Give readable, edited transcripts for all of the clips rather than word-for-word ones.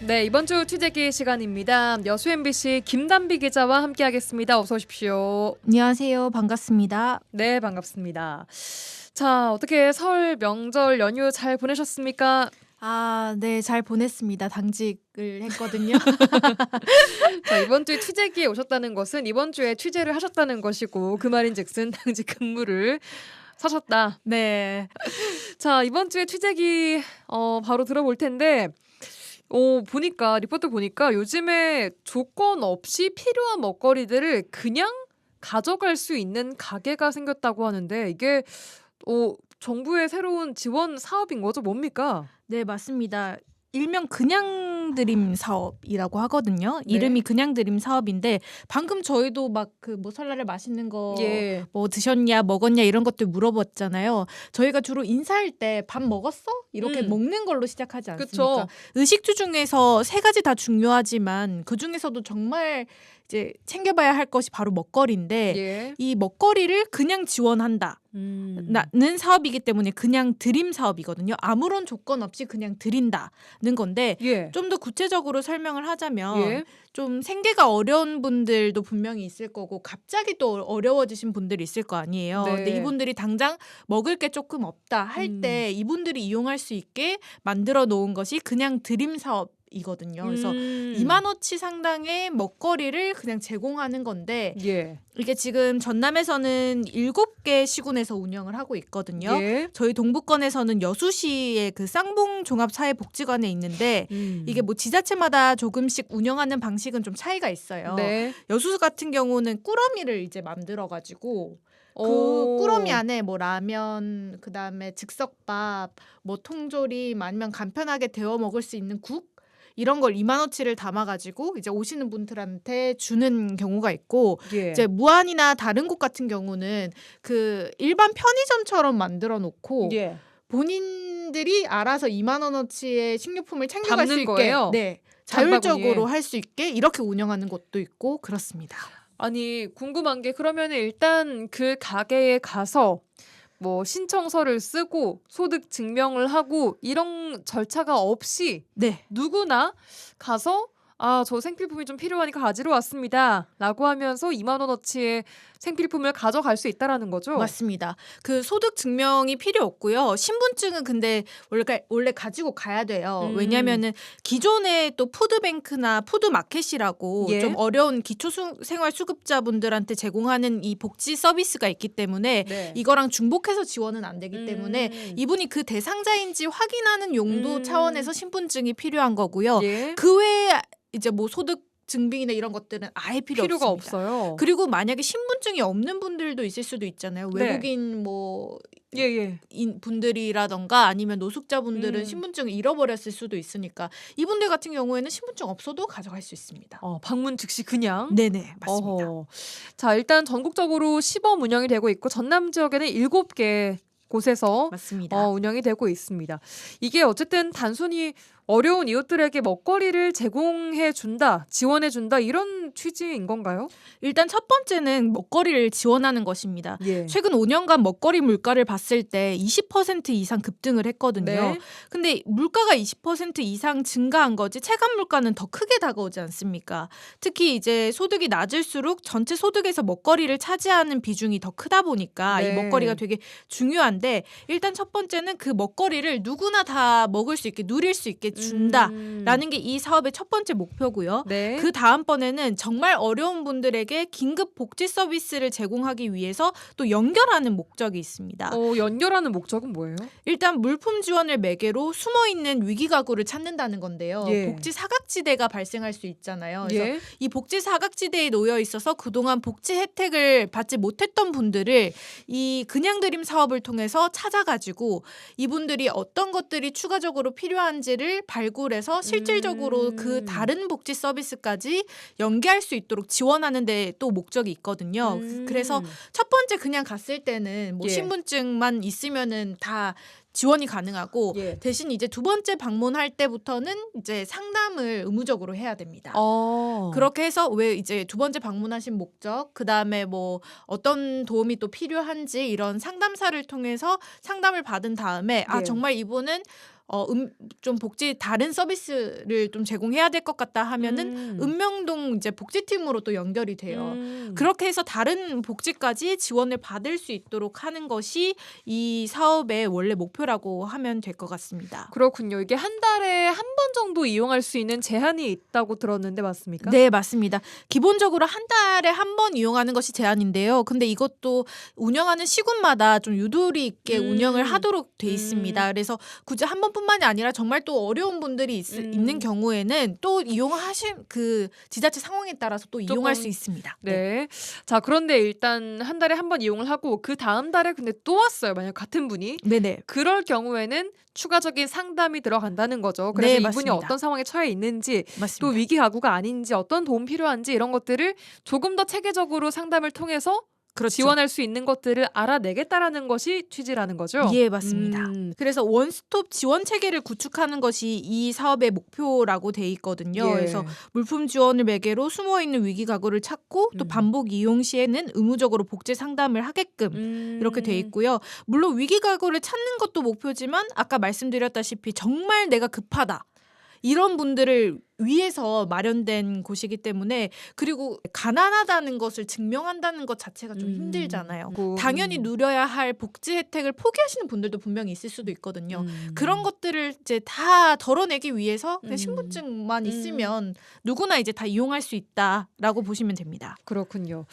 네, 이번 주 취재기 시간입니다. 여수 MBC 김단비 기자와 함께하겠습니다. 어서 오십시오. 안녕하세요. 반갑습니다. 네, 반갑습니다. 자, 어떻게 설 명절 연휴 잘 보내셨습니까? 네, 잘 보냈습니다. 당직을 했거든요. 자, 이번 주에 취재기에 오셨다는 것은 이번 주에 취재를 하셨다는 것이고 그 말인즉슨 당직 근무를 사셨다. 네. 자, 이번 주에 취재기 바로 들어볼 텐데 보니까 리포트 보니까 요즘에 조건 없이 필요한 먹거리들을 그냥 가져갈 수 있는 가게가 생겼다고 하는데 이게 정부의 새로운 지원 사업인 거죠? 뭡니까? 네, 맞습니다. 일명 그냥 드림 사업이라고 하거든요. 네. 이름이 그냥 드림 사업인데 방금 저희도 막 그 뭐 설날에 맛있는 거 예. 뭐 드셨냐 먹었냐 이런 것들 물어봤잖아요. 저희가 주로 인사할 때 밥 먹었어? 이렇게 먹는 걸로 시작하지 않습니까? 그쵸. 의식주 중에서 세 가지 다 중요하지만 그 중에서도 정말 이제 챙겨봐야 할 것이 바로 먹거리인데 예. 이 먹거리를 그냥 지원한다. 는 사업이기 때문에 그냥 드림 사업이거든요. 아무런 조건 없이 그냥 드린다는 건데 예. 좀 더 구체적으로 설명을 하자면 예. 좀 생계가 어려운 분들도 분명히 있을 거고 갑자기 또 어려워지신 분들이 있을 거 아니에요. 네. 근데 이분들이 당장 먹을 게 조금 없다 할 때 이분들이 이용할 수 있게 만들어 놓은 것이 그냥 드림 사업이거든요. 그래서 2만 원치 상당의 먹거리를 그냥 제공하는 건데 예. 이게 지금 전남에서는 7개 시군에서 운영을 하고 있거든요. 예. 저희 동부권에서는 여수시의 그 쌍봉 종합사회복지관에 있는데 이게 뭐 지자체마다 조금씩 운영하는 방식은 좀 차이가 있어요. 네. 여수 같은 경우는 꾸러미를 이제 만들어 가지고 그 오. 꾸러미 안에 뭐 라면, 그다음에 즉석밥, 뭐 통조림 아니면 간편하게 데워 먹을 수 있는 국 이런 걸 2만 원치를 담아 가지고 이제 오시는 분들한테 주는 경우가 있고 예. 이제 무안이나 다른 곳 같은 경우는 그 일반 편의점처럼 만들어 놓고 예. 본인들이 알아서 2만 원어치의 식료품을 챙겨갈 수 담는 있게 거예요? 네. 장바구니에. 자율적으로 할 수 있게 이렇게 운영하는 곳도 있고 그렇습니다. 아니 궁금한 게 그러면 일단 그 가게에 가서 뭐 신청서를 쓰고 소득 증명을 하고 이런 절차가 없이 네. 누구나 가서 저 생필품이 좀 필요하니까 가지러 왔습니다. 라고 하면서 2만 원어치의 생필품을 가져갈 수 있다라는 거죠? 맞습니다. 그 소득 증명이 필요 없고요. 신분증은 근데 원래 가지고 가야 돼요. 왜냐면은 기존에 또 푸드뱅크나 푸드마켓이라고 예. 좀 어려운 기초생활수급자분들한테 제공하는 이 복지 서비스가 있기 때문에 네. 이거랑 중복해서 지원은 안 되기 때문에 이분이 그 대상자인지 확인하는 용도 차원에서 신분증이 필요한 거고요. 예. 그 외에 이제 뭐 소득 증빙이나 이런 것들은 아예 필요가 없습니다. 없어요. 그리고 만약에 신분증이 없는 분들도 있을 수도 있잖아요. 네. 외국인 뭐 예예. 분들이라던가 아니면 노숙자분들은 음. 신분증을 잃어버렸을 수도 있으니까 이분들 같은 경우에는 신분증 없어도 가져갈 수 있습니다. 방문 즉시 그냥. 네네 맞습니다. 어허. 자, 일단 전국적으로 시범 운영이 되고 있고 전남 지역에는 7개 곳에서 맞습니다. 운영이 되고 있습니다. 이게 어쨌든 단순히 어려운 이웃들에게 먹거리를 제공해 준다, 지원해 준다 이런 취지인 건가요? 일단 첫 번째는 먹거리를 지원하는 것입니다. 예. 최근 5년간 먹거리 물가를 봤을 때 20% 이상 급등을 했거든요. 네. 근데 물가가 20% 이상 증가한 거지 체감 물가는 더 크게 다가오지 않습니까? 특히 이제 소득이 낮을수록 전체 소득에서 먹거리를 차지하는 비중이 더 크다 보니까 네. 이 먹거리가 되게 중요한데 일단 첫 번째는 그 먹거리를 누구나 다 먹을 수 있게 누릴 수 있게 준다라는 게 이 사업의 첫 번째 목표고요. 네. 그 다음번에는 정말 어려운 분들에게 긴급 복지 서비스를 제공하기 위해서 또 연결하는 목적이 있습니다. 연결하는 목적은 뭐예요? 일단 물품 지원을 매개로 숨어있는 위기 가구를 찾는다는 건데요. 예. 복지 사각지대가 발생할 수 있잖아요. 그래서 예. 이 복지 사각지대에 놓여 있어서 그동안 복지 혜택을 받지 못했던 분들을 이 그냥 드림 사업을 통해서 찾아가지고 이분들이 어떤 것들이 추가적으로 필요한지를 발굴해서 실질적으로 그 다른 복지 서비스까지 연계할 수 있도록 지원하는 데 또 목적이 있거든요. 그래서 첫 번째 그냥 갔을 때는 뭐 예. 신분증만 있으면은 다 지원이 가능하고 예. 대신 이제 두 번째 방문할 때부터는 이제 상담을 의무적으로 해야 됩니다. 그렇게 해서 왜 이제 두 번째 방문하신 목적, 그 다음에 뭐 어떤 도움이 또 필요한지 이런 상담사를 통해서 상담을 받은 다음에 예. 정말 이분은 좀 복지 다른 서비스를 좀 제공해야 될 것 같다 하면은 읍명동 이제 복지팀으로 또 연결이 돼요. 그렇게 해서 다른 복지까지 지원을 받을 수 있도록 하는 것이 이 사업의 원래 목표라고 하면 될 것 같습니다. 그렇군요. 이게 한 달에 한 번 정도 이용할 수 있는 제한이 있다고 들었는데 맞습니까? 네, 맞습니다. 기본적으로 한 달에 한 번 이용하는 것이 제한인데요. 근데 이것도 운영하는 시군마다 좀 유도리 있게 운영을 하도록 돼 있습니다. 그래서 굳이 한 번뿐만이 아니라 정말 또 어려운 분들이 있는 경우에는 또 이용하신 그 지자체 상황에 따라서 또 이용할 수 있습니다. 네. 자, 그런데 일단 한 달에 한 번 이용을 하고 그 다음 달에 근데 또 왔어요. 만약 같은 분이. 네네. 그럴 경우에는 추가적인 상담이 들어간다는 거죠. 그래서 네, 이분이 맞습니다. 어떤 상황에 처해 있는지 맞습니다. 또 위기 가구가 아닌지 어떤 도움 필요한지 이런 것들을 조금 더 체계적으로 상담을 통해서 그렇죠. 지원할 수 있는 것들을 알아내겠다라는 것이 취지라는 거죠. 예, 맞습니다. 그래서 원스톱 지원 체계를 구축하는 것이 이 사업의 목표라고 돼 있거든요. 예. 그래서 물품 지원을 매개로 숨어있는 위기 가구를 찾고 또 반복 이용 시에는 의무적으로 복제 상담을 하게끔 이렇게 돼 있고요. 물론 위기 가구를 찾는 것도 목표지만 아까 말씀드렸다시피 정말 내가 급하다. 이런 분들을 위해서 마련된 곳이기 때문에 그리고 가난하다는 것을 증명한다는 것 자체가 좀 힘들잖아요. 당연히 누려야 할 복지 혜택을 포기하시는 분들도 분명히 있을 수도 있거든요. 그런 것들을 이제 다 덜어내기 위해서 그냥 신분증만 있으면 누구나 이제 다 이용할 수 있다라고 보시면 됩니다. 그렇군요.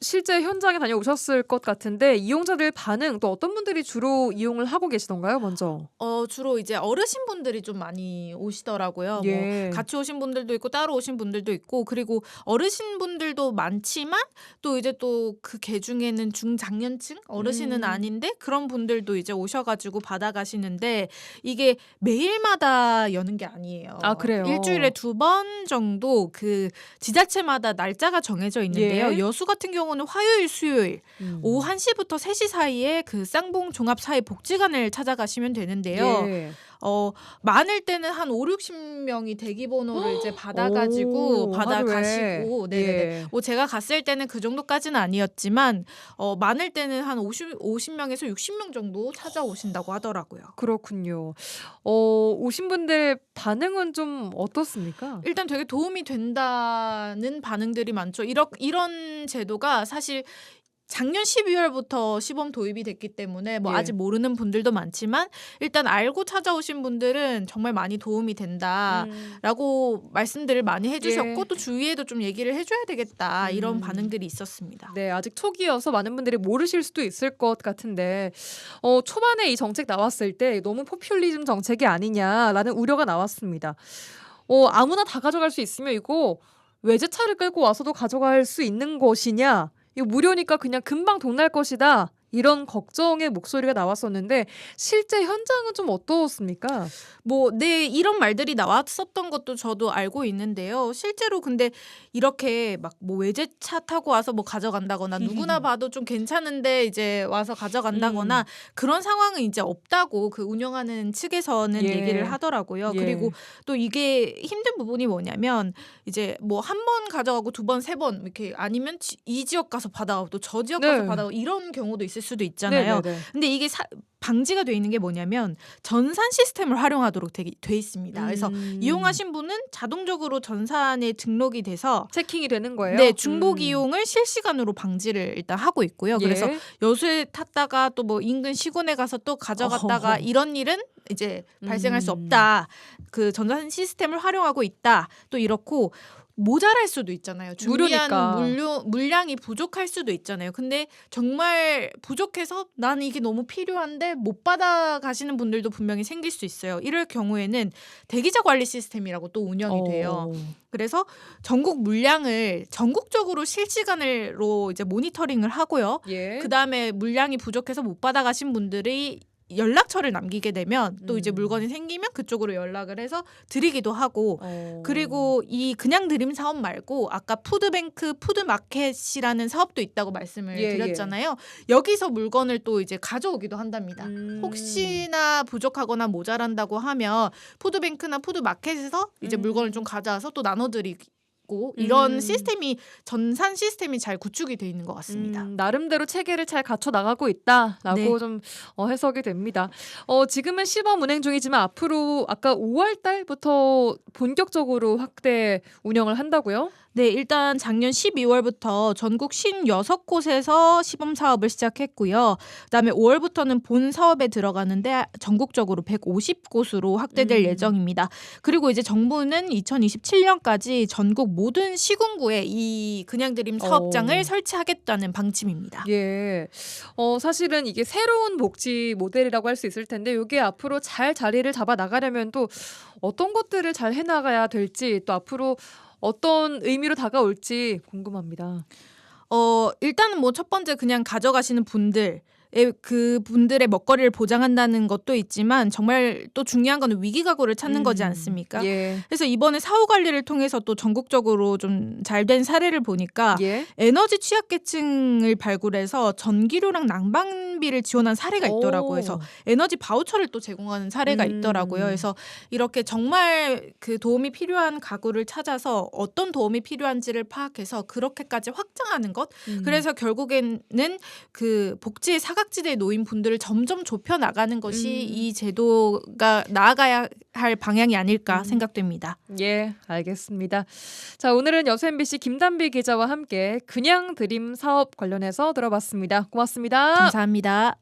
실제 현장에 다녀오셨을 것 같은데 이용자들 반응 또 어떤 분들이 주로 이용을 하고 계시던가요? 먼저. 주로 이제 어르신분들이 좀 많이 오시더라고요. 예. 뭐 같이 오신 분들도 있고 따로 오신 분들도 있고 그리고 어르신분들도 많지만 또 이제 또 그 개 중에는 중장년층 어르신은 아닌데 그런 분들도 이제 오셔가지고 받아가시는데 이게 매일마다 여는 게 아니에요. 아, 그래요? 일주일에 2번 정도 그 지자체마다 날짜가 정해져 있는데요. 예. 여수 같은 경우는 화요일, 수요일 오후 1시부터 3시 사이에 그 쌍봉 종합사회복지관을 찾아가시면 되는데요. 예. 많을 때는 한 5, 60명이 대기번호를 이제 받아가지고 받아가시고, 네네. 예. 뭐 제가 갔을 때는 그 정도까지는 아니었지만 많을 때는 한 50명에서 60명 정도 찾아오신다고 하더라고요. 그렇군요. 오신 분들 반응은 좀 어떻습니까? 일단 되게 도움이 된다는 반응들이 많죠. 이런 제도가 사실 작년 12월부터 시범 도입이 됐기 때문에 뭐 예. 아직 모르는 분들도 많지만 일단 알고 찾아오신 분들은 정말 많이 도움이 된다라고 말씀들을 많이 해주셨고 예. 또 주위에도 좀 얘기를 해줘야 되겠다 이런 반응들이 있었습니다. 네, 아직 초기여서 많은 분들이 모르실 수도 있을 것 같은데 초반에 이 정책 나왔을 때 너무 포퓰리즘 정책이 아니냐라는 우려가 나왔습니다. 아무나 다 가져갈 수 있으면 이거 외제차를 끌고 와서도 가져갈 수 있는 것이냐? 이거 무료니까 그냥 금방 돈 날 것이다. 이런 걱정의 목소리가 나왔었는데 실제 현장은 좀 어떻습니까? 네, 이런 말들이 나왔었던 것도 저도 알고 있는데요. 실제로 근데 이렇게 막 뭐 외제차 타고 와서 뭐 가져간다거나 누구나 봐도 좀 괜찮은데 이제 와서 가져간다거나 그런 상황은 이제 없다고 그 운영하는 측에서는 예. 얘기를 하더라고요. 예. 그리고 또 이게 힘든 부분이 뭐냐면 이제 뭐 한 번 가져가고 2번, 3번 이렇게 아니면 이 지역 가서 받아가고 또 저 지역 가서 네. 받아가고 이런 경우도 있을 수도 있잖아요. 네네네. 근데 이게 방지가 돼 있는 게 뭐냐면 전산 시스템을 활용하도록 돼 있습니다. 그래서 이용하신 분은 자동적으로 전산에 등록이 돼서 체킹이 되는 거예요? 네, 중복 이용을 실시간으로 방지를 일단 하고 있고요. 그래서 예. 여수에 탔다가 또 뭐 인근 시군에 가서 또 가져갔다가 이런 일은 이제 발생할 수 없다. 그 전산 시스템을 활용하고 있다. 또 이렇고 모자랄 수도 있잖아요. 준비한 무료니까. 물량이 부족할 수도 있잖아요. 근데 정말 부족해서 나는 이게 너무 필요한데 못 받아가시는 분들도 분명히 생길 수 있어요. 이럴 경우에는 대기자 관리 시스템이라고 또 운영이 돼요. 그래서 전국 물량을 전국적으로 실시간으로 이제 모니터링을 하고요. 예. 그다음에 물량이 부족해서 못 받아가신 분들이 연락처를 남기게 되면 또 이제 물건이 생기면 그쪽으로 연락을 해서 드리기도 하고 그리고 이 그냥 드림 사업 말고 아까 푸드뱅크 푸드마켓이라는 사업도 있다고 말씀을 예, 드렸잖아요. 여기서 물건을 또 이제 가져오기도 한답니다. 혹시나 부족하거나 모자란다고 하면 푸드뱅크나 푸드마켓에서 이제 물건을 좀 가져와서 또 나눠드리고 있고 이런 시스템이 전산 시스템이 잘 구축이 돼 있는 것 같습니다. 나름대로 체계를 잘 갖춰 나가고 있다라고 네. 좀 해석이 됩니다. 지금은 시범 운행 중이지만 앞으로 아까 5월 달부터 본격적으로 확대 운영을 한다고요? 네, 일단 작년 12월부터 전국 56곳에서 시범 사업을 시작했고요. 그다음에 5월부터는 본 사업에 들어가는데 전국적으로 150곳으로 확대될 예정입니다. 그리고 이제 정부는 2027년까지 전국 모든 시군구에 이 그냥드림 사업장을 설치하겠다는 방침입니다. 예. 사실은 이게 새로운 복지 모델이라고 할 수 있을 텐데 이게 앞으로 잘 자리를 잡아 나가려면 또 어떤 것들을 잘 해나가야 될지 또 앞으로 어떤 의미로 다가올지 궁금합니다. 일단은 뭐 첫 번째 그냥 가져가시는 분들 그 분들의 먹거리를 보장한다는 것도 있지만 정말 또 중요한 거는 위기가구를 찾는 거지 않습니까? 예. 그래서 이번에 사후 관리를 통해서 또 전국적으로 좀 잘 된 사례를 보니까 예. 에너지 취약계층을 발굴해서 전기료랑 난방비를 지원한 사례가 있더라고요. 그래서 에너지 바우처를 또 제공하는 사례가 있더라고요. 그래서 이렇게 정말 그 도움이 필요한 가구를 찾아서 어떤 도움이 필요한지를 파악해서 그렇게까지 확장하는 것. 그래서 결국에는 그 복지의 사각지대에 놓인 분들을 점점 좁혀 나가는 것이 이 제도가 나아가야 할 방향이 아닐까 생각됩니다. 예, 알겠습니다. 자, 오늘은 여수 MBC 김단비 기자와 함께 그냥 드림 사업 관련해서 들어봤습니다. 고맙습니다. 감사합니다.